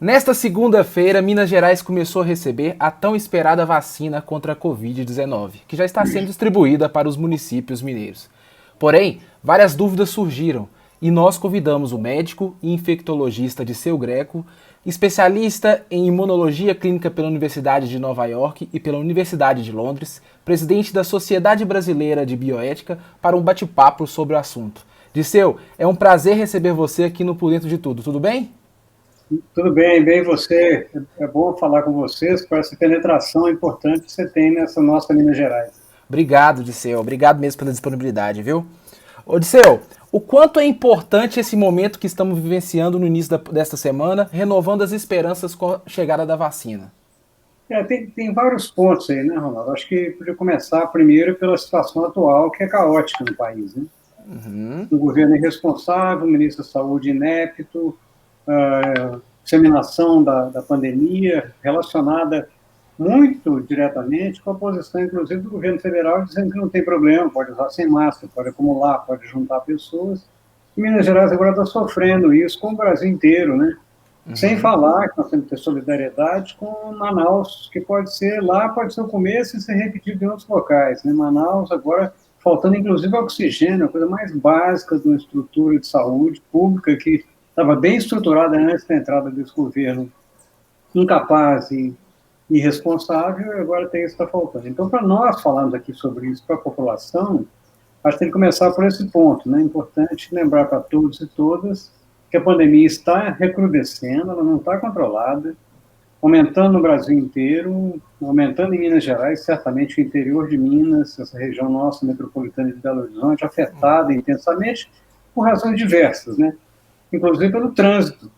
Nesta segunda-feira, Minas Gerais começou a receber a tão esperada vacina contra a Covid-19, que já está sendo distribuída para os municípios mineiros. Porém, várias dúvidas surgiram e nós convidamos o médico e infectologista Disseu Greco, especialista em imunologia clínica pela Universidade de Nova York e pela Universidade de Londres, presidente da Sociedade Brasileira de Bioética, para um bate-papo sobre o assunto. Disseu, é um prazer receber você aqui no Por Dentro de Tudo, tudo bem? Tudo bem, bem você. É bom falar com vocês com essa penetração importante que você tem nessa nossa Minas Gerais. Obrigado, Disseu. Obrigado mesmo pela disponibilidade, viu? Ô, Disseu, o quanto é importante esse momento que estamos vivenciando no início desta semana, renovando as esperanças com a chegada da vacina? Tem vários pontos aí, né, Ronaldo? Acho que podia começar primeiro pela situação atual, que é caótica no país, né? Uhum. O governo é irresponsável, o ministro da Saúde inepto, a disseminação da pandemia relacionada muito diretamente com a posição, inclusive, do governo federal, dizendo que não tem problema, pode usar sem máscara, pode acumular, pode juntar pessoas. E Minas Gerais agora está sofrendo isso com o Brasil inteiro, né? Sem Uhum. falar que nós temos que ter solidariedade com Manaus, que pode ser lá, pode ser o começo e ser repetido em outros locais. Né? Manaus agora faltando inclusive oxigênio, a coisa mais básica de uma estrutura de saúde pública que estava bem estruturada antes da entrada desse governo incapaz e irresponsável, e agora tem isso que está faltando. Então, para nós falarmos aqui sobre isso para a população, acho que tem que começar por esse ponto. Né? É importante lembrar para todos e todas que a pandemia está recrudescendo, ela não está controlada, aumentando no Brasil inteiro, aumentando em Minas Gerais, certamente o interior de Minas, essa região nossa metropolitana de Belo Horizonte, afetada intensamente por razões diversas, né? Inclusive pelo trânsito.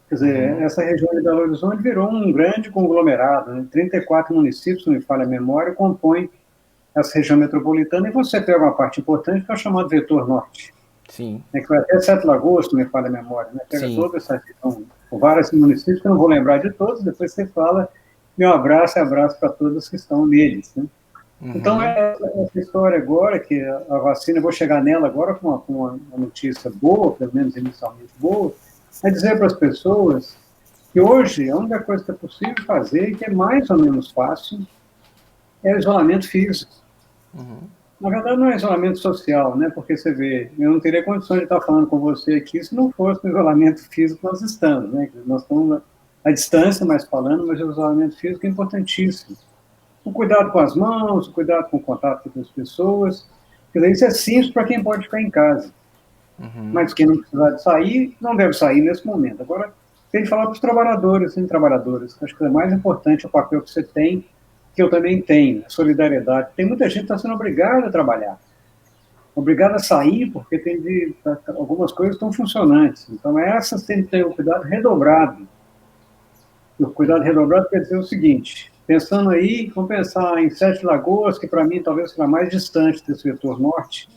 Quer dizer, Uhum. essa região de Belo Horizonte virou um grande conglomerado, né? 34 municípios, se não me falha a memória, compõem essa região metropolitana, e você pega uma parte importante que é o chamado vetor norte, Sim, né, que vai até Sete Lagoas, se não me falha a memória, né? Pega sim. toda essa região, com vários municípios, que eu não vou lembrar de todos, depois você fala, meu abraço e abraço para todos que estão neles. Né? Então, Uhum. essa história agora, que a vacina, eu vou chegar nela agora com uma notícia boa, pelo menos inicialmente boa, é dizer para as pessoas que hoje a única coisa que é possível fazer, e que é mais ou menos fácil, é o isolamento físico. Uhum. Na verdade, não é isolamento social, né? Porque você vê, eu não teria condições de estar falando com você aqui se não fosse o isolamento físico que nós estamos, né? Nós estamos à distância, mas falando, mas o isolamento físico é importantíssimo. O cuidado com as mãos, o cuidado com o contato com as pessoas. Quer dizer, isso é simples para quem pode ficar em casa. Uhum. Mas quem não precisar de sair, não deve sair nesse momento. Agora, tem que falar para os trabalhadores e trabalhadoras. Acho que é mais importante o papel que você tem, que eu também tenho, a solidariedade. Tem muita gente que está sendo obrigada a trabalhar, obrigada a sair, porque algumas coisas estão funcionantes. Então, essas têm que ter o cuidado redobrado. E o cuidado redobrado quer dizer o seguinte: pensando aí, vamos pensar em Sete Lagoas, que para mim talvez seja mais distante desse vetor norte.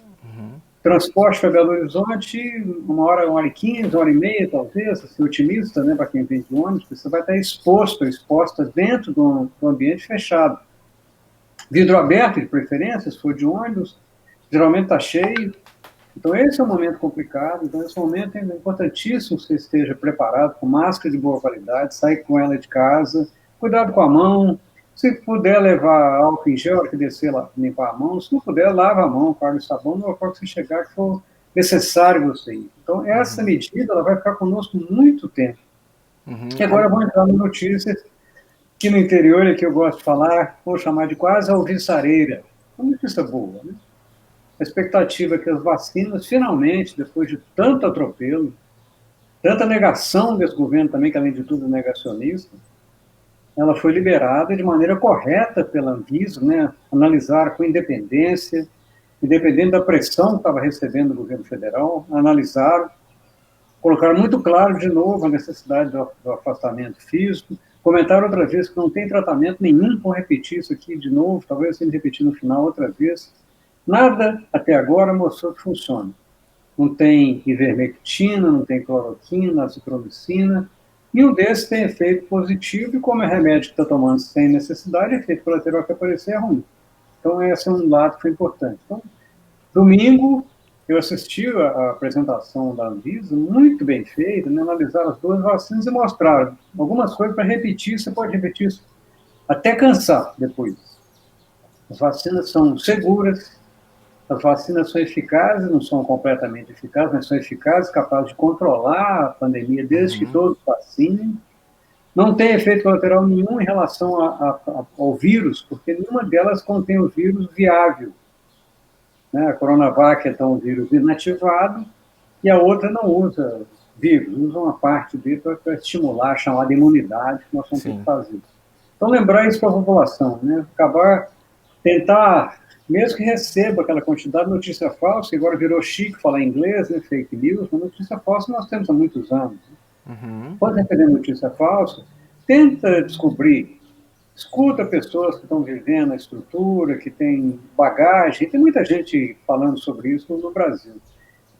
Transporte para Belo Horizonte, 1 hora e 15, 1 hora e meia, talvez, assim, otimista, né, para quem vem de ônibus, você vai estar exposta dentro do ambiente fechado. Vidro aberto, de preferência, se for de ônibus, geralmente está cheio. Então, esse é um momento complicado. Então, esse momento é importantíssimo que você esteja preparado, com máscara de boa qualidade, sair com ela de casa, cuidado com a mão. Se puder levar álcool em gel, que descer lá, limpar a mão. Se não puder, lava a mão com água e sabão no local que você chegar, que for necessário você ir. Então, essa Uhum. medida ela vai ficar conosco muito tempo. Uhum. E agora eu vou entrar na notícia que no interior é que eu gosto de falar, vou chamar de quase alvissareira. Uma notícia boa, né? A expectativa é que as vacinas, finalmente, depois de tanto atropelo, tanta negação desse governo também, que além de tudo é negacionista, ela foi liberada de maneira correta pela Anvisa, né? Analisaram com independência, independente da pressão que estava recebendo do governo federal, analisaram, colocaram muito claro de novo a necessidade do afastamento físico, comentaram outra vez que não tem tratamento nenhum, vou repetir isso aqui de novo, talvez eu repetir no final outra vez. Nada até agora mostrou que funciona. Não tem ivermectina, não tem cloroquina, azitromicina. Nenhum desses tem efeito positivo, e como é remédio que está tomando sem necessidade, efeito colateral que aparecer é ruim. Então, esse é um lado que foi importante. Então, domingo, eu assisti a apresentação da Anvisa, muito bem feita, né? Analisaram as duas vacinas e mostraram algumas coisas para repetir, você pode repetir isso até cansar depois. As vacinas são seguras, as vacinas são eficazes, não são completamente eficazes, mas são eficazes, capazes de controlar a pandemia desde que todos vacinem. Não tem efeito colateral nenhum em relação ao vírus, porque nenhuma delas contém o vírus viável. Né? A Coronavac é um vírus inativado e a outra não usa vírus, usa uma parte dele para estimular a chamada imunidade que nós vamos ter que fazer. Então, lembrar isso para a população, né? Tentar, mesmo que receba aquela quantidade de notícia falsa, que agora virou chique falar inglês, né? Fake news, mas notícia falsa nós temos há muitos anos. Pode receber notícia falsa, tenta descobrir, escuta pessoas que estão vivendo a estrutura, que tem bagagem, tem muita gente falando sobre isso no Brasil.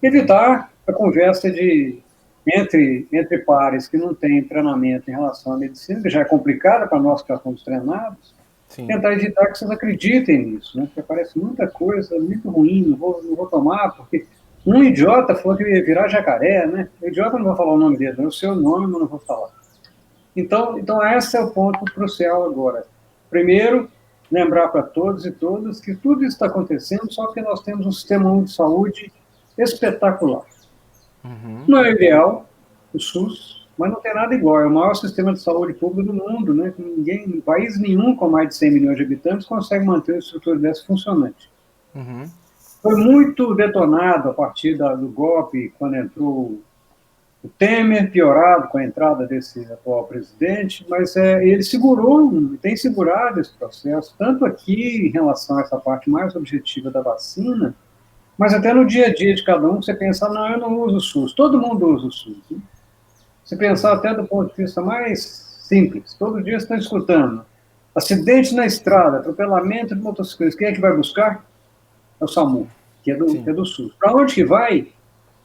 Evitar a conversa entre pares que não têm treinamento em relação à medicina, que já é complicada para nós que já somos treinados. Sim. Tentar evitar que vocês acreditem nisso, né? Porque aparece muita coisa muito ruim, não vou tomar, porque um idiota falou que ia virar jacaré, né? O idiota não vou falar o nome dele, é o seu nome, mas não vou falar. Então esse é o ponto crucial agora. Primeiro, lembrar para todos e todas que tudo isso está acontecendo só porque nós temos um sistema único de saúde espetacular. Não é ideal, o SUS, mas não tem nada igual. É o maior sistema de saúde pública do mundo, né? Ninguém, país nenhum com mais de 100 milhões de habitantes consegue manter uma estrutura dessa funcionante. Foi muito detonado a partir do golpe, quando entrou o Temer, piorado com a entrada desse atual presidente, mas ele tem segurado esse processo, tanto aqui em relação a essa parte mais objetiva da vacina, mas até no dia a dia de cada um, você pensa, não, eu não uso o SUS, todo mundo usa o SUS. Né? Se pensar até do ponto de vista mais simples, todo dia você está escutando acidente na estrada, atropelamento de motociclistas, quem é que vai buscar? É o SAMU, que é do SUS. Para onde que vai?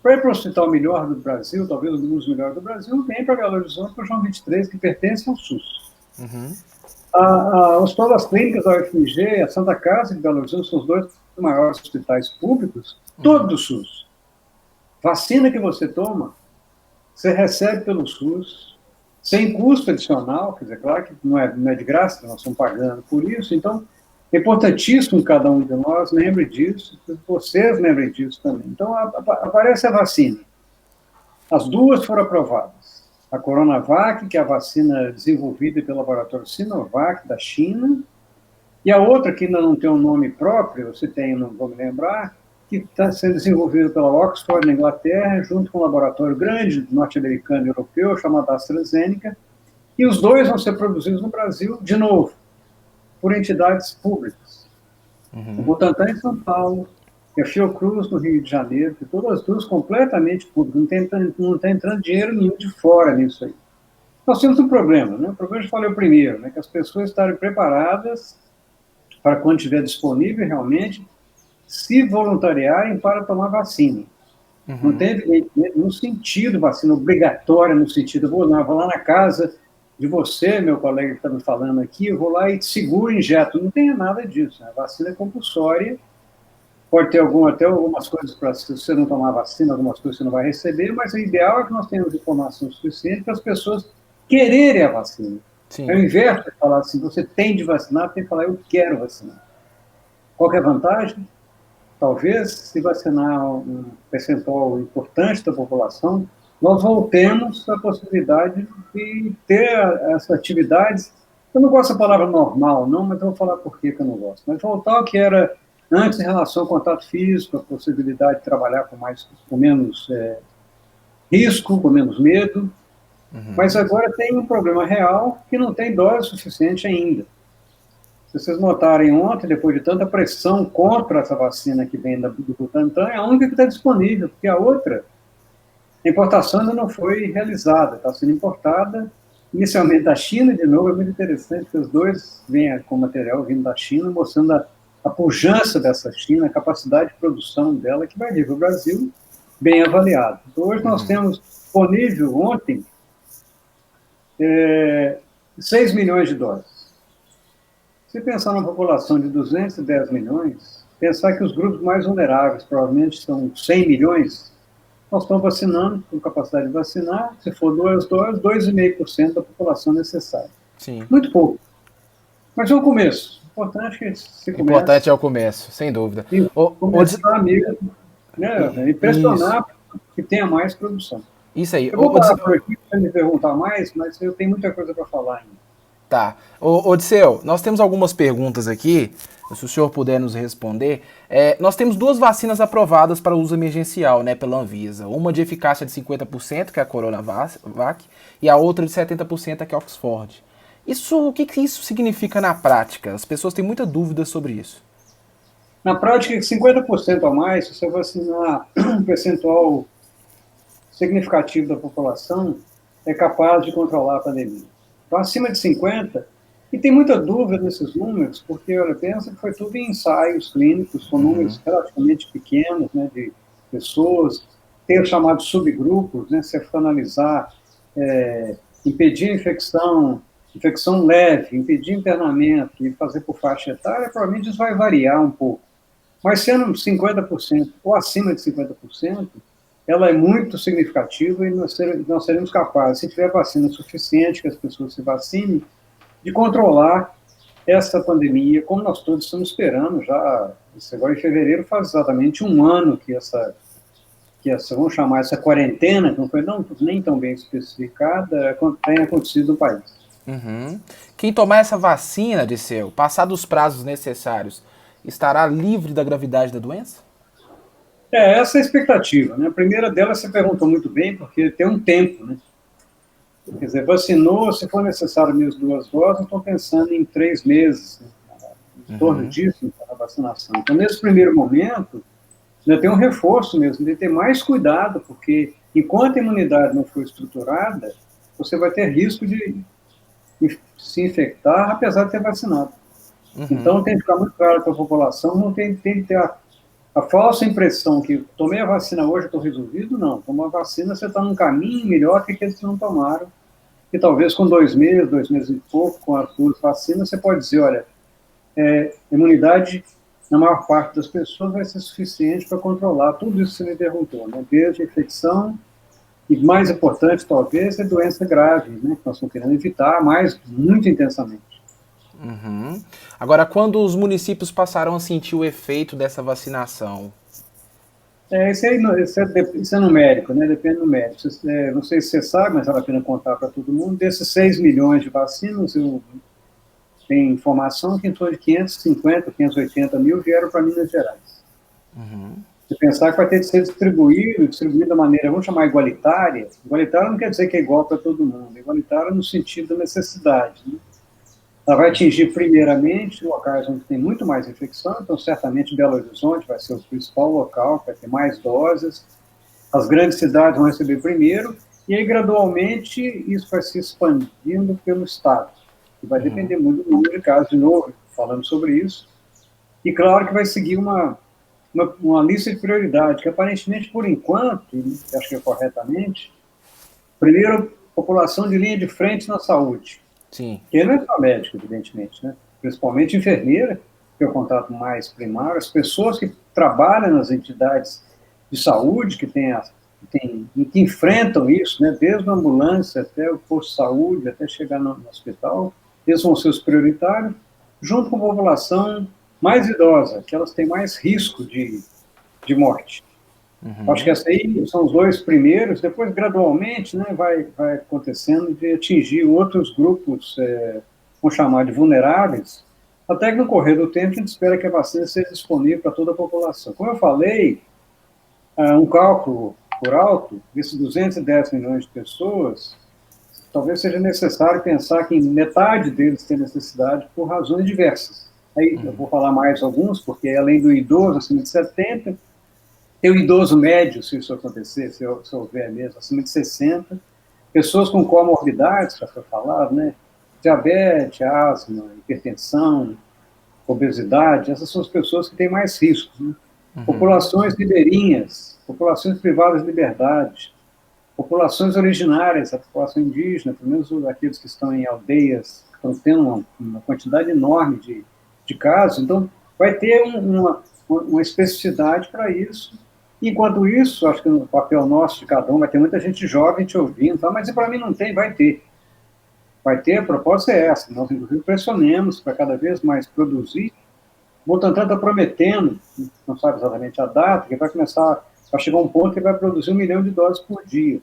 Para ir para o hospital melhor do Brasil, talvez um dos melhores do Brasil, vem para Belo Horizonte, para o João 23, que pertence ao SUS. O Hospital das Clínicas, a UFMG, a Santa Casa de Belo Horizonte, são os dois maiores hospitais públicos, todo do SUS. Vacina que você toma, você recebe pelo SUS, sem custo adicional, quer dizer, claro que não é de graça, nós estamos pagando por isso, então é importantíssimo que cada um de nós lembre disso, que vocês lembrem disso também. Então, aparece a vacina. As duas foram aprovadas. A Coronavac, que é a vacina desenvolvida pelo laboratório Sinovac, da China, e a outra, que ainda não tem um nome próprio, você tem, não vou me lembrar, que está sendo desenvolvida pela Oxford, na Inglaterra, junto com um laboratório grande norte-americano e europeu, chamado AstraZeneca, e os dois vão ser produzidos no Brasil, de novo, por entidades públicas. O Butantan em São Paulo, e a Fiocruz no Rio de Janeiro, que todas as duas completamente públicas, não está entrando dinheiro nenhum de fora nisso aí. Nós temos um problema, né? O problema que eu falei primeiro, né? Que as pessoas estarem preparadas para, quando estiver disponível realmente, se voluntariarem para tomar vacina. Não tem nenhum sentido vacina obrigatória, no sentido, vou lá na casa de você, meu colega que está me falando aqui, eu vou lá e seguro, injeto. Não tem nada disso. Né? A vacina é compulsória, pode ter até algumas coisas para, se você não tomar vacina, algumas coisas você não vai receber, mas o ideal é que nós tenhamos informação suficiente para as pessoas quererem a vacina. Sim. Ao invés de falar assim, você tem de vacinar, tem que falar, eu quero vacinar. Qual que é a vantagem? Talvez, se vacinar um percentual importante da população, nós voltemos à possibilidade de ter essas atividades. Eu não gosto da palavra normal, não, mas eu vou falar por que eu não gosto. Mas voltar ao que era antes em relação ao contato físico, a possibilidade de trabalhar com menos risco, com menos medo. Mas agora tem um problema real que não tem dose suficiente ainda. Se vocês notarem ontem, depois de tanta pressão contra essa vacina que vem do Butantan, é a única que está disponível, porque a outra, a importação ainda não foi realizada, está sendo importada inicialmente da China, de novo, é muito interessante que os dois vêm com material vindo da China, mostrando a pujança dessa China, a capacidade de produção dela, que vai vir para o Brasil bem avaliado. Então, hoje nós temos disponível, ontem, 6 milhões de doses. Se pensar numa população de 210 milhões, pensar que os grupos mais vulneráveis, provavelmente são 100 milhões, nós estamos vacinando, com capacidade de vacinar, se for 2 doses, 2,5% da população necessária. Sim. Muito pouco, mas é um começo. Importante que se Importante comece é o começo, sem dúvida. e começar mesmo, né, Isso. impressionar que tenha mais produção. Isso aí. Eu vou parar por aqui para me perguntar mais, mas eu tenho muita coisa para falar ainda. Tá. Odisseu, nós temos algumas perguntas aqui, se o senhor puder nos responder. Nós temos duas vacinas aprovadas para uso emergencial, né, pela Anvisa. Uma de eficácia de 50%, que é a Coronavac, e a outra de 70%, que é a Oxford. O que isso significa na prática? As pessoas têm muita dúvida sobre isso. Na prática, 50% a mais, se você vacinar um percentual significativo da população, é capaz de controlar a pandemia. Então, acima de 50, e tem muita dúvida nesses números, porque, olha, pensa que foi tudo em ensaios clínicos, com números relativamente pequenos, né, de pessoas, tem os chamados subgrupos, né, se você for analisar, impedir a infecção leve, impedir internamento e fazer por faixa etária, provavelmente isso vai variar um pouco. Mas sendo 50% ou acima de 50%, ela é muito significativa e nós seremos capazes, se tiver vacina suficiente, que as pessoas se vacinem, de controlar essa pandemia, como nós todos estamos esperando já. Agora em fevereiro faz exatamente um ano que essa vamos chamar essa quarentena, que não foi nem tão bem especificada, tem acontecido no país. Uhum. Quem tomar essa vacina, Disseu, passar dos prazos necessários, estará livre da gravidade da doença? Essa é a expectativa, né? A primeira delas você perguntou muito bem, porque tem um tempo, né? Quer dizer, vacinou, se for necessário mesmo 2 doses, estou pensando em 3 meses, né? Em torno disso, a vacinação. Então, nesse primeiro momento, ainda tem um reforço mesmo, de ter mais cuidado, porque enquanto a imunidade não for estruturada, você vai ter risco de se infectar, apesar de ter vacinado. Então, tem que ficar muito claro para a população, não tem que ter a falsa impressão que tomei a vacina hoje, estou resolvido, não. Tomou a vacina, você está num caminho melhor que aqueles que não tomaram. E talvez com 2 meses e pouco, com as 2 vacinas, você pode dizer, olha, imunidade, na maior parte das pessoas, vai ser suficiente para controlar tudo isso que você me perguntou, né? Desde a infecção, e mais importante, talvez, é doença grave, né? Que nós estamos querendo evitar, mas muito intensamente. Uhum. Agora, quando os municípios passaram a sentir o efeito dessa vacinação? Isso é numérico, né? Depende do médico. Não sei se você sabe, mas vale a pena contar para todo mundo. Desses 6 milhões de vacinas, eu tenho informação que em torno de 550, 580 mil vieram para Minas Gerais. Se pensar que vai ter de ser distribuído da maneira, vamos chamar igualitária. Igualitária não quer dizer que é igual para todo mundo. Igualitária no sentido da necessidade, né? Ela vai atingir primeiramente locais onde tem muito mais infecção, então certamente Belo Horizonte vai ser o principal local, vai ter mais doses, as grandes cidades vão receber primeiro, e aí gradualmente isso vai se expandindo pelo estado, que vai depender muito do número de casos, de novo, falando sobre isso, e claro que vai seguir uma lista de prioridade, que aparentemente, por enquanto, acho que é corretamente, primeiro, população de linha de frente na saúde. Sim. Ele não é só médico, evidentemente, né? Principalmente enfermeira, que é o contato mais primário, as pessoas que trabalham nas entidades de saúde, que enfrentam isso, né? Desde a ambulância até o posto de saúde, até chegar no hospital, eles vão ser os prioritários, junto com a população mais idosa, que elas têm mais risco de morte. Acho que esses aí são os 2 primeiros, depois gradualmente, né, vai acontecendo de atingir outros grupos, vamos chamar de vulneráveis, até que no correr do tempo a gente espera que a vacina seja disponível para toda a população. Como eu falei, um cálculo por alto, desses 210 milhões de pessoas, talvez seja necessário pensar que metade deles tem necessidade por razões diversas. Aí eu vou falar mais alguns, porque além do idoso acima de 70, tem o idoso médio, se isso acontecer, se houver mesmo, acima de 60, pessoas com comorbidades, já foi falado, né? Diabetes, asma, hipertensão, obesidade, essas são as pessoas que têm mais riscos, né? Populações ribeirinhas, populações privadas de liberdade, populações originárias, a população indígena, pelo menos aqueles que estão em aldeias, que estão tendo uma quantidade enorme de casos, então vai ter uma especificidade para isso. Enquanto isso, acho que no papel nosso de cada um, vai ter muita gente jovem te ouvindo, tá? Mas para mim não tem, vai ter. Vai ter, a proposta é essa, nós inclusive pressionemos para cada vez mais produzir. O Butantan está prometendo, não sabe exatamente a data, que vai começar, vai chegar um ponto que vai produzir 1 milhão de doses por dia.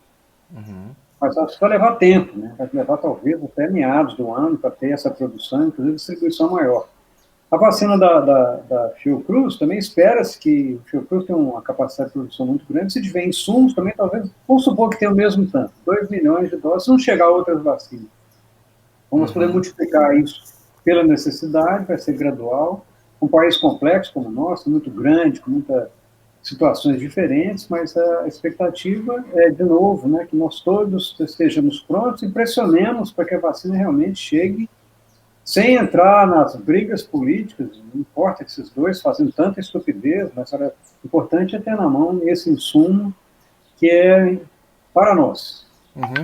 Mas acho que vai levar tempo, né? Vai levar talvez até meados do ano para ter essa produção, inclusive distribuição maior. A vacina da Fiocruz também espera-se que o Fiocruz tem uma capacidade de produção muito grande, se tiver insumos também, talvez, vamos supor que tenha o mesmo tanto, 2 milhões de doses, se não chegar a outras vacinas. Vamos poder multiplicar isso pela necessidade, vai ser gradual. Um país complexo como o nosso, muito grande, com muitas situações diferentes, mas a expectativa é, de novo, né, que nós todos estejamos prontos e pressionemos para que a vacina realmente chegue, sem entrar nas brigas políticas, não importa que esses dois fazem tanta estupidez, mas o importante é ter na mão esse insumo que é para nós.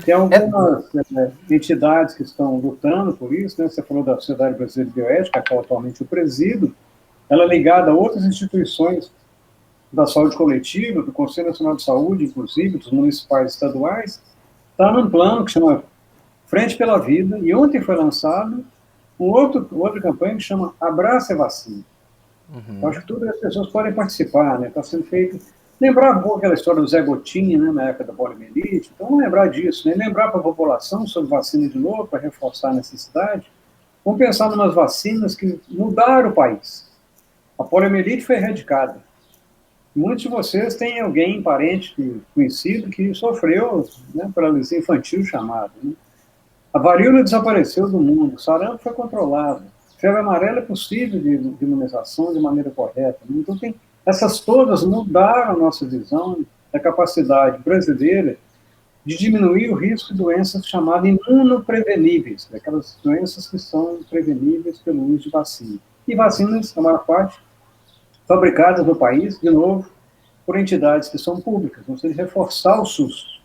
Tem algumas entidades que estão lutando por isso, né? Você falou da Sociedade Brasileira de Bioética, a qual atualmente eu presido, ela é ligada a outras instituições da saúde coletiva, do Conselho Nacional de Saúde, inclusive, dos municipais e estaduais, está num plano que chama Frente pela Vida, e ontem foi lançado outra campanha que chama Abraça a Vacina. Eu acho que todas as pessoas podem participar, né? Está sendo feito. Lembrar um pouco aquela história do Zé Gotinha, né, na época da poliomielite, então vamos lembrar disso, né? Lembrar para a população sobre vacina de novo, para reforçar a necessidade. Vamos pensar em umas vacinas que mudaram o país. A poliomielite foi erradicada. Muitos de vocês têm alguém, parente, conhecido, que sofreu, né, paralisia infantil chamada. Né? A varíola desapareceu do mundo, o sarampo foi controlado, febre amarela é possível de imunização de maneira correta. Né? Então, essas todas mudaram a nossa visão da capacidade brasileira de diminuir o risco de doenças chamadas imunopreveníveis, aquelas doenças que são preveníveis pelo uso de vacina. E vacinas, a maior parte, fabricadas no país, de novo, por entidades que são públicas, ou seja, reforçar o SUS,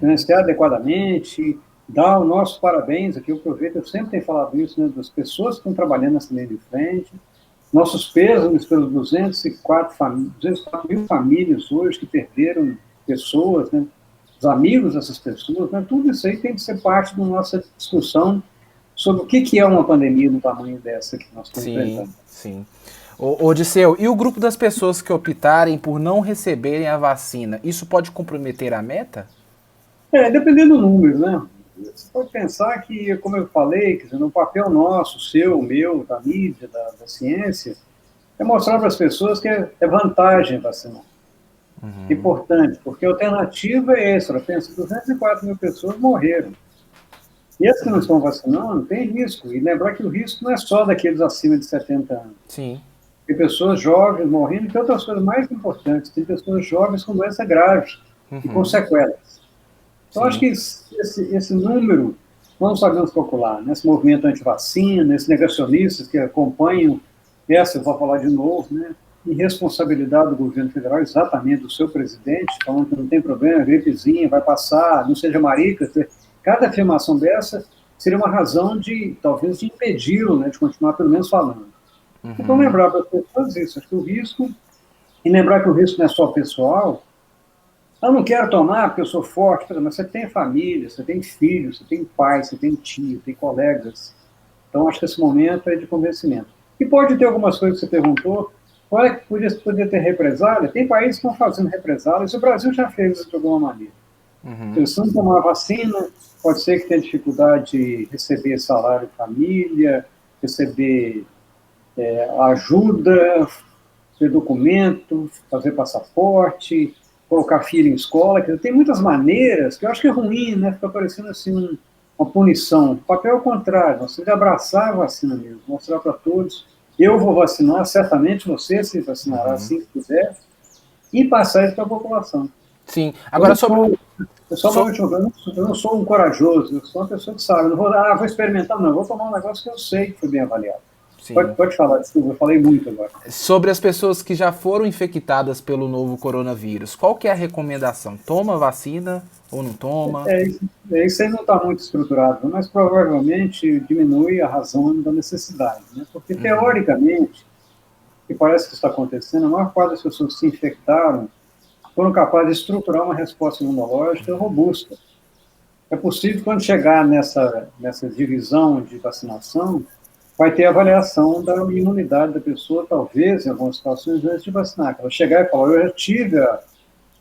financiar adequadamente, dar o nosso parabéns, aqui eu aproveito, eu sempre tenho falado isso, né, das pessoas que estão trabalhando nessa linha de frente, nossos pesos pelos 204 mil famílias hoje que perderam pessoas, né, os amigos dessas pessoas, né, tudo isso aí tem que ser parte da nossa discussão sobre o que é uma pandemia do tamanho dessa que nós estamos enfrentando. Sim. Odisseu, e o grupo das pessoas que optarem por não receberem a vacina, isso pode comprometer a meta? Dependendo do número, né? Você pode pensar que, como eu falei, quer dizer, no papel nosso, seu, meu, da mídia, da ciência, é mostrar para as pessoas que é vantagem vacinar. Importante, porque a alternativa é essa. Pensa, 204 mil pessoas morreram. E as que não estão vacinando, tem risco. E lembrar que o risco não é só daqueles acima de 70 anos. Sim. Tem pessoas jovens morrendo, e tem outras coisas mais importantes. Tem pessoas jovens com doença grave e com sequelas. Então, acho que esse número, não sabemos calcular, né? Esse movimento anti-vacina, esses negacionistas que acompanham essa, eu vou falar de novo, né? Irresponsabilidade do governo federal, exatamente do seu presidente, falando que não tem problema, gripezinha, vai passar, não seja marica. Cada afirmação dessa seria uma razão de, talvez, de impedi-lo, né, de continuar pelo menos falando. Então, lembrar para as pessoas isso, acho que o risco, e lembrar que o risco não é só pessoal. Eu não quero tomar porque eu sou forte, mas você tem família, você tem filhos, você tem pai, você tem tio, tem colegas. Então, acho que esse momento é de convencimento. E pode ter algumas coisas que você perguntou, podia ter represália, tem países que estão fazendo represálias, o Brasil já fez isso de alguma maneira. Pensando em tomar vacina, pode ser que tenha dificuldade de receber salário de família, receber ajuda, ter documento, fazer passaporte, colocar filho em escola, tem muitas maneiras que eu acho que é ruim, né? Fica parecendo assim uma punição. O papel é o contrário, nós temos que abraçar a vacina mesmo, mostrar para todos, eu vou vacinar, certamente você se vacinará assim que quiser, e passar isso para a população. Sim, agora eu não sou um corajoso, eu sou uma pessoa que sabe, eu não vou experimentar, não, eu vou tomar um negócio que eu sei que foi bem avaliado. Pode falar, desculpa, eu falei muito agora. Sobre as pessoas que já foram infectadas pelo novo coronavírus, qual que é a recomendação? Toma vacina ou não toma? Isso aí não está muito estruturado, mas provavelmente diminui a razão da necessidade, né? Porque, teoricamente, que parece que está acontecendo, a maior parte das pessoas que se infectaram foram capazes de estruturar uma resposta imunológica robusta. É possível, quando chegar nessa divisão de vacinação, vai ter avaliação da imunidade da pessoa, talvez, em algumas situações, antes de vacinar. Ela chegar e falar, eu já tive a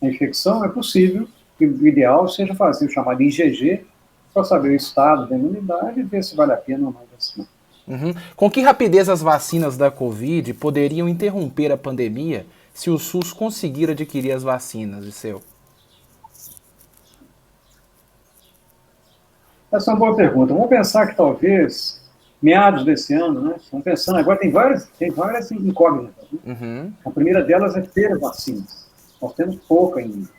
infecção, é possível que o ideal seja fazer o chamado IgG, para saber o estado da imunidade e ver se vale a pena ou não vacinar. Uhum. Com que rapidez as vacinas da Covid poderiam interromper a pandemia se o SUS conseguir adquirir as vacinas, Liceu? Essa é uma boa pergunta. Vamos pensar que talvez meados desse ano, né? Estamos pensando agora, tem várias incógnitas. Né? Uhum. A primeira delas é ter vacinas. Nós temos pouca ainda.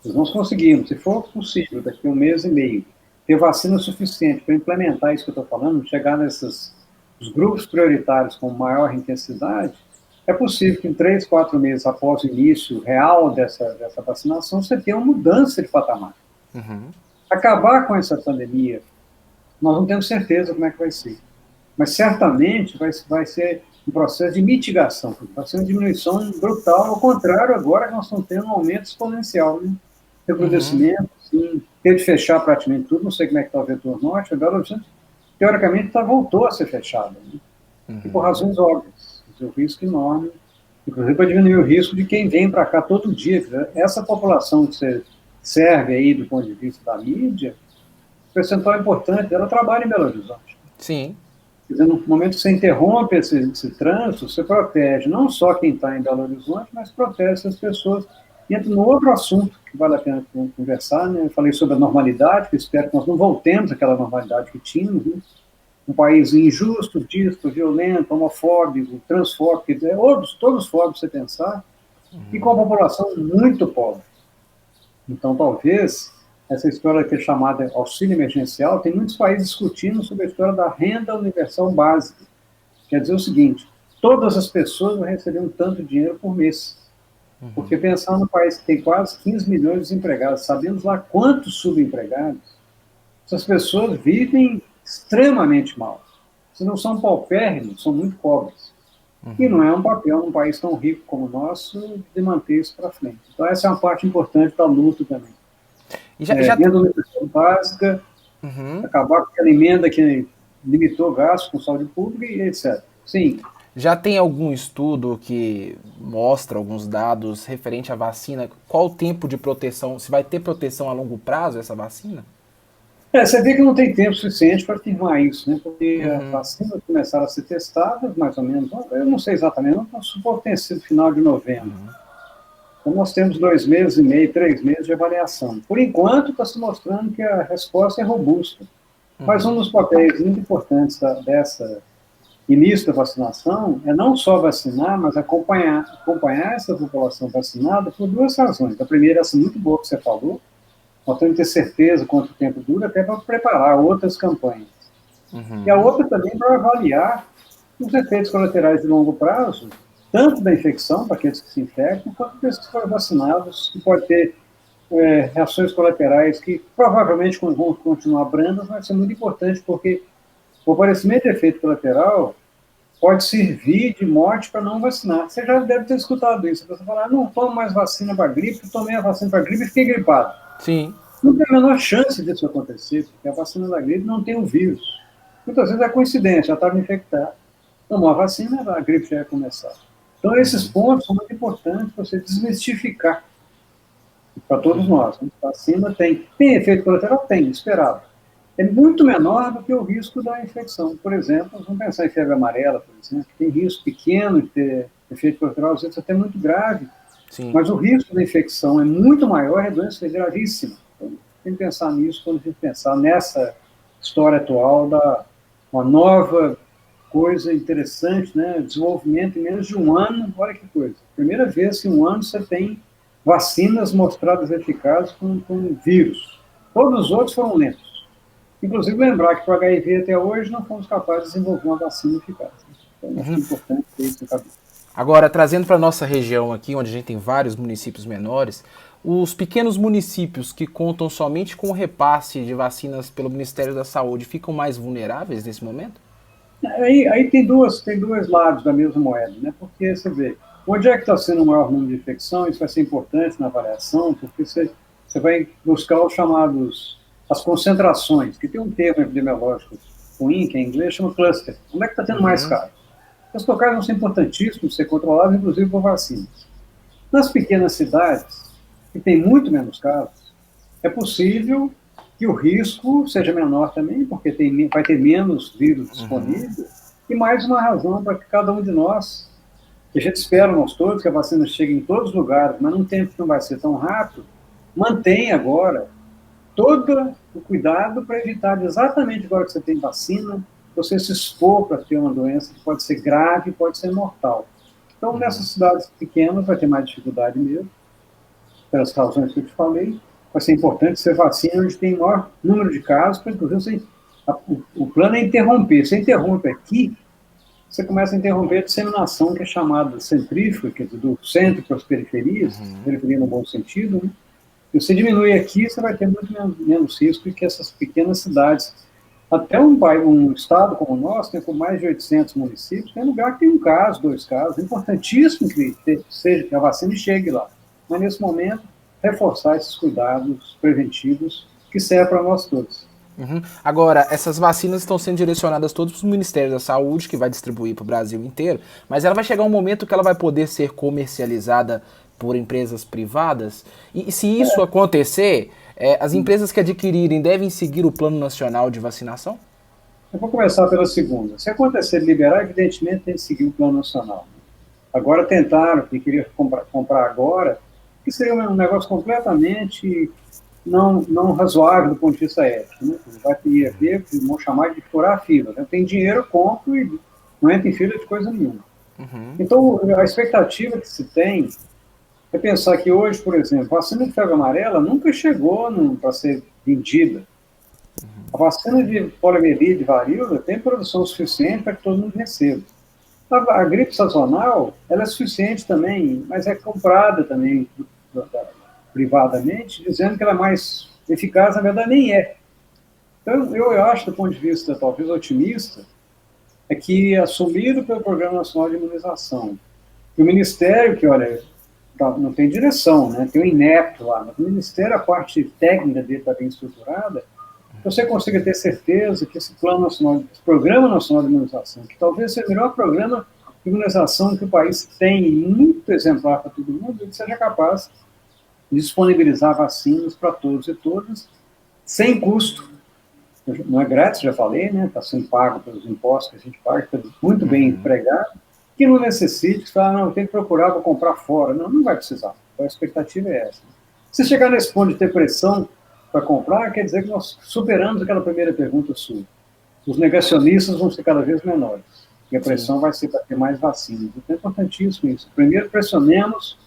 Nós vamos conseguir, se for possível, daqui a 1 mês e meio, ter vacina suficiente para implementar isso que eu estou falando, chegar nesses os grupos prioritários com maior intensidade, é possível que em 3, 4 meses após o início real dessa vacinação, você tenha uma mudança de patamar. Uhum. Acabar com essa pandemia, nós não temos certeza como é que vai ser. Mas certamente vai ser um processo de mitigação, vai ser uma diminuição brutal, ao contrário, agora que nós estamos tendo um aumento exponencial, né? Recrudescimento, sim, teve de fechar praticamente tudo, não sei como é que está o vetor norte, a Belo Horizonte, teoricamente, voltou a ser fechada, né? E por razões óbvias, o risco enorme, inclusive para diminuir o risco de quem vem para cá todo dia. Essa população que você serve aí do ponto de vista da mídia, o percentual importante dela trabalha em Belo Horizonte. Sim. Quer dizer, no momento que você interrompe esse trânsito, você protege não só quem está em Belo Horizonte, mas protege essas pessoas. E entra no outro assunto que vale a pena conversar, né? Eu falei sobre a normalidade, que eu espero que nós não voltemos àquela normalidade que tínhamos, né? Um país injusto, díscolo, violento, homofóbico, transfóbico, todos os fóbicos você pensar, e com a população muito pobre. Então, talvez, essa história que é chamada auxílio emergencial, tem muitos países discutindo sobre a história da renda universal básica. Quer dizer o seguinte, todas as pessoas vão receber um tanto de dinheiro por mês. Porque pensando no país que tem quase 15 milhões de desempregados, sabemos lá quantos subempregados, essas pessoas vivem extremamente mal. Se não são paupérrimos, são muito pobres. E não é um papel num país tão rico como o nosso de manter isso para frente. Então essa é uma parte importante da luta também. E já... Renda universal básica, acabar com aquela emenda que limitou gastos com saúde pública e etc. Sim. Já tem algum estudo que mostra alguns dados referente à vacina? Qual o tempo de proteção? Se vai ter proteção a longo prazo essa vacina? Você vê que não tem tempo suficiente para afirmar isso, né? Porque as vacinas começaram a ser testadas, mais ou menos, eu não sei exatamente, não supor que tenha sido final de novembro. Então nós temos 2 meses e meio, 3 meses de avaliação. Por enquanto, está se mostrando que a resposta é robusta. Mas um dos papéis muito importantes dessa início da vacinação é não só vacinar, mas acompanhar essa população vacinada por 2 razões. A primeira, essa muito boa que você falou, nós temos que ter certeza quanto tempo dura, até para preparar outras campanhas. E a outra também para avaliar os efeitos colaterais de longo prazo, tanto da infecção, para aqueles que se infectam, quanto desses que foram vacinados, que pode ter reações colaterais que provavelmente vão continuar brandas, mas é muito importante, porque o aparecimento de efeito colateral pode servir de morte para não vacinar. Você já deve ter escutado isso. Você fala, não tomo mais vacina para gripe, tomei a vacina para gripe e fiquei gripado. Sim. Não tem a menor chance disso acontecer, porque a vacina da gripe não tem o vírus. Muitas vezes é coincidência, já estava infectado. Tomou a vacina, a gripe já ia começar. Então, esses pontos são muito importantes para você desmistificar para todos nós. A vacina tem efeito colateral? Tem, esperado. É muito menor do que o risco da infecção. Por exemplo, vamos pensar em febre amarela, por exemplo, que tem risco pequeno de ter efeito colateral, às vezes até muito grave. Sim. Mas o risco da infecção é muito maior, a doença é gravíssima. Então, tem que pensar nisso quando a gente pensar nessa história atual da uma nova coisa interessante, né? Desenvolvimento em menos de 1 ano, olha que coisa. Primeira vez que em 1 ano você tem vacinas mostradas eficazes com vírus. Todos os outros foram lentos. Inclusive lembrar que para o HIV até hoje não fomos capazes de desenvolver uma vacina eficaz. Então é importante ter isso na cabeça. Agora, trazendo para a nossa região aqui, onde a gente tem vários municípios menores, os pequenos municípios que contam somente com o repasse de vacinas pelo Ministério da Saúde ficam mais vulneráveis nesse momento? Aí tem dois lados da mesma moeda, né? Porque você vê, onde é que está sendo o maior número de infecção? Isso vai ser importante na avaliação, porque você vai buscar os chamados, as concentrações, que tem um termo epidemiológico ruim, que em inglês chama cluster. Onde é que está tendo mais Uhum, casos? Os locais vão ser importantíssimos, ser controlados, inclusive por vacinas. Nas pequenas cidades, que tem muito menos casos, é possível que o risco seja menor também, porque vai ter menos vírus uhum, disponível, e mais uma razão para que cada um de nós, que a gente espera nós todos, que a vacina chegue em todos os lugares, mas num tempo que não vai ser tão rápido, mantenha agora todo o cuidado para evitar exatamente agora que você tem vacina, você se expor para ter uma doença que pode ser grave, pode ser mortal. Então, uhum. nessas cidades pequenas vai ter mais dificuldade mesmo, pelas razões que eu te falei. Vai ser importante ser vacina onde tem maior número de casos, para inclusive o plano é interromper. Você interrompe aqui, você começa a interromper a disseminação, que é chamada centrífuga, que é do centro para as periferias, periferia no bom sentido, né? Se você diminui aqui, você vai ter muito menos risco que essas pequenas cidades. Até um estado como o nosso, tem com mais de 800 municípios, tem lugar que tem um caso, dois casos. É importantíssimo que a vacina chegue lá. Mas, nesse momento, reforçar esses cuidados preventivos que servem para nós todos. Uhum. Agora, essas vacinas estão sendo direcionadas todas para o Ministério da Saúde, que vai distribuir para o Brasil inteiro, mas ela vai chegar um momento que ela vai poder ser comercializada por empresas privadas, e se isso acontecer, as empresas que adquirirem devem seguir o Plano Nacional de Vacinação? Eu vou começar pela segunda. Se acontecer liberar, evidentemente tem que seguir o Plano Nacional. Agora tentaram, que queria comprar agora, que seria um negócio completamente não razoável do ponto de vista ético. Né? Vai ter a ver, vão chamar de furar a fila. Né? Tem dinheiro, eu compro e não entra em fila de coisa nenhuma. Uhum, Então, a expectativa que se tem é pensar que hoje, por exemplo, a vacina de febre amarela nunca chegou para ser vendida. A vacina de poliomielite, de varíola, tem produção suficiente para que todo mundo receba. A gripe sazonal, ela é suficiente também, mas é comprada também privadamente, dizendo que ela é mais eficaz, na verdade nem é. Então, eu acho, do ponto de vista talvez otimista, é que assumido pelo Programa Nacional de Imunização, que o Ministério, que olha, não tem direção, né? Tem o INEP lá, mas o Ministério, a parte técnica dele está bem estruturada, você consiga ter certeza que esse Plano Nacional, esse Programa Nacional de Imunização, que talvez seja o melhor programa de imunização que o país tem, muito exemplar para todo mundo, ele seja capaz de disponibilizar vacinas para todos e todas, sem custo. Não é grátis, já falei, né? Está sendo pago pelos impostos que a gente paga, está muito bem uhum. empregado, que não necessite, que fala, não, tem que procurar para comprar fora. Não, não vai precisar. Então, a expectativa é essa. Se chegar nesse ponto de ter pressão para comprar, quer dizer que nós superamos aquela primeira pergunta sua. Os negacionistas vão ser cada vez menores. E a Sim. pressão vai ser para ter mais vacinas. Então é importantíssimo isso. Primeiro, pressionemos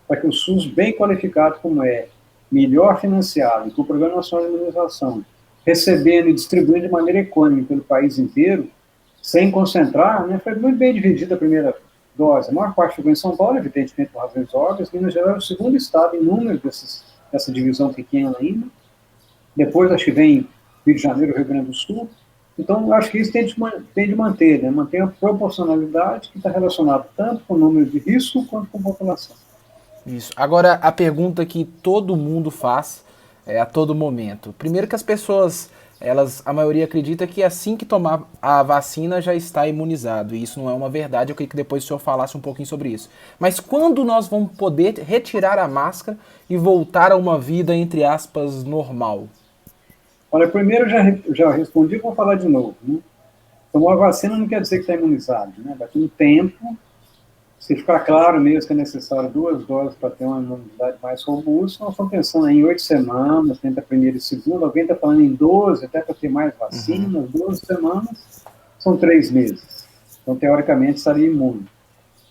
para que o SUS, bem qualificado como é, melhor financiado, com o Programa Nacional de Imunização, recebendo e distribuindo de maneira econômica pelo país inteiro, sem concentrar, né, foi muito bem dividida a primeira dose. A maior parte ficou em São Paulo, evidentemente por razões óbvias. Minas Gerais é o segundo estado em número dessa divisão pequena ainda. Depois, acho que vem Rio de Janeiro, Rio Grande do Sul. Então, acho que isso tem de manter, né? Manter a proporcionalidade que está relacionado tanto com o número de risco quanto com a população. Isso. Agora, a pergunta que todo mundo faz a todo momento. Primeiro que as pessoas, a maioria acredita que assim que tomar a vacina já está imunizado. E isso não é uma verdade. Eu queria que depois o senhor falasse um pouquinho sobre isso. Mas quando nós vamos poder retirar a máscara e voltar a uma vida, entre aspas, normal? Olha, primeiro eu já respondi, vou falar de novo. Né? Tomou a vacina não quer dizer que está imunizado. Né? Vai ter um tempo. Se ficar claro mesmo que é necessário 2 doses para ter uma imunidade mais robusta, nós estamos pensando em 8 semanas, tenta a primeira e segunda, alguém está falando em 12, até para ter mais Uhum. vacinas, 12 semanas são 3 meses. Então, teoricamente, estaria imune.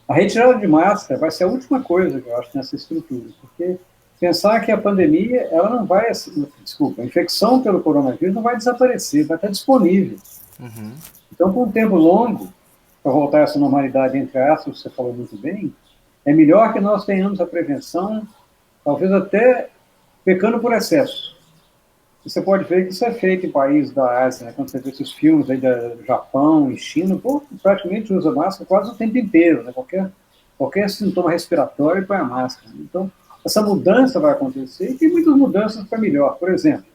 A retirada de máscara vai ser a última coisa que eu acho nessa estrutura, porque pensar que a pandemia, ela não vai, desculpa, a infecção pelo coronavírus não vai desaparecer, vai estar disponível. Uhum. Então, por um tempo longo, para voltar a essa normalidade, entre aspas, você falou muito bem, é melhor que nós tenhamos a prevenção, talvez até pecando por excesso. você pode ver que isso é feito em países da Ásia, né? Quando você vê esses filmes aí do Japão e China, pô, praticamente usa máscara quase o tempo inteiro, né? Qualquer sintoma respiratório põe a máscara. Então, essa mudança vai acontecer e tem muitas mudanças para melhor. Por exemplo,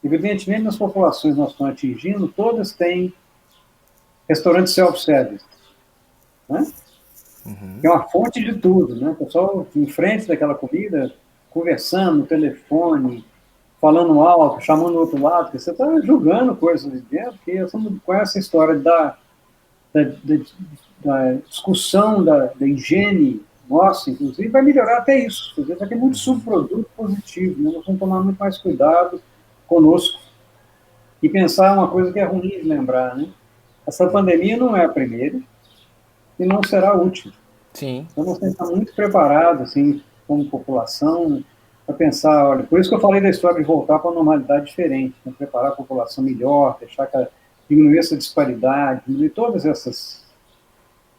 evidentemente, nas populações que nós estamos atingindo, todas têm restaurante self-service, né? Que é uma fonte de tudo, né? O pessoal em frente daquela comida, conversando no telefone, falando alto, chamando o outro lado, porque você está julgando coisas ali dentro, que com essa história da discussão da higiene nossa, inclusive, vai melhorar até isso. Quer dizer, vai ter muito subproduto positivo, né? Nós vamos tomar muito mais cuidado conosco e pensar uma coisa que é ruim de lembrar, né? Essa pandemia não é a primeira e não será a última. Sim. Então, nós temos que estar muito preparados, assim, como população, para pensar, olha, por isso que eu falei da história de voltar para uma normalidade diferente, né? Preparar a população melhor, diminuir essa disparidade, diminuir todos esses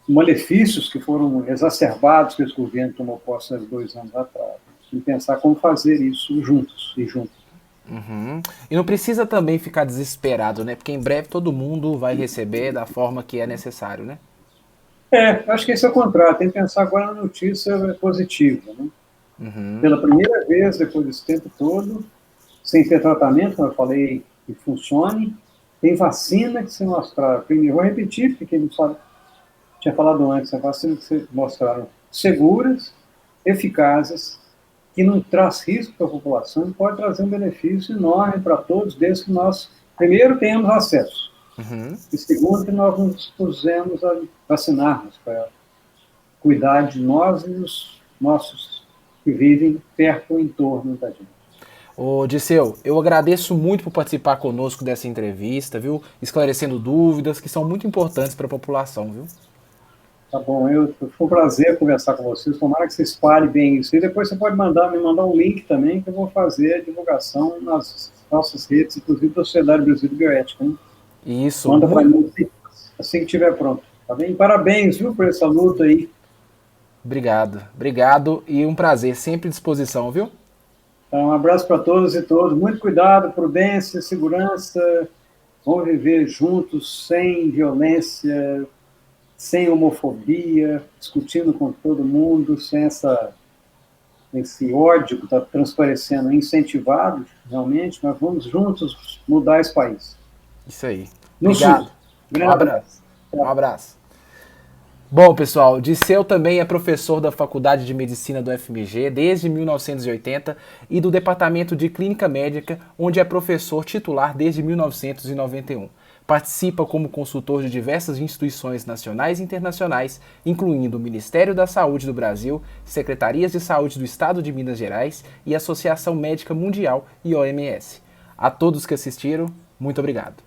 malefícios que foram exacerbados que esse governo tomou posse há 2 anos atrás. E pensar como fazer isso juntos e juntos. Uhum. E não precisa também ficar desesperado, né? Porque em breve todo mundo vai receber da forma que é necessário, né? Acho que esse é o contrário. Tem que pensar agora na notícia positiva, né? Pela primeira vez, depois desse tempo todo, sem ter tratamento, como eu falei, que funcione, tem vacina que se mostraram. Primeiro, vou repetir, porque não sabe, tinha falado antes, a vacina que se mostraram seguras, eficazes, que não traz risco para a população e pode trazer um benefício enorme para todos, desde que nós, primeiro, tenhamos acesso. E segundo, que nós nos dispusemos a vacinarmos para cuidar de nós e os nossos que vivem perto ou em torno da gente. Ô, Disseu, eu agradeço muito por participar conosco dessa entrevista, viu? Esclarecendo dúvidas que são muito importantes para a população, viu? Tá bom, foi um prazer conversar com vocês. Tomara que você espalhe bem isso. E depois você pode me mandar um link também, que eu vou fazer a divulgação nas nossas redes, inclusive da Sociedade Brasileira de Bioética. Hein? Isso. Manda para mim assim que estiver pronto. Tá bem? Parabéns, viu, por essa luta aí. Obrigado e um prazer, sempre à disposição, viu? Então, um abraço para todos e todas. Muito cuidado, prudência, segurança. Vamos viver juntos, sem violência, sem homofobia, discutindo com todo mundo, sem esse ódio que está transparecendo, incentivado, realmente. Nós vamos juntos mudar esse país. Isso aí. Obrigado. Um abraço. Um abraço. Bom, pessoal, Disseu também é professor da Faculdade de Medicina do FMG desde 1980 e do Departamento de Clínica Médica, onde é professor titular desde 1991. Participa como consultor de diversas instituições nacionais e internacionais, incluindo o Ministério da Saúde do Brasil, Secretarias de Saúde do Estado de Minas Gerais e Associação Médica Mundial e OMS. A todos que assistiram, muito obrigado.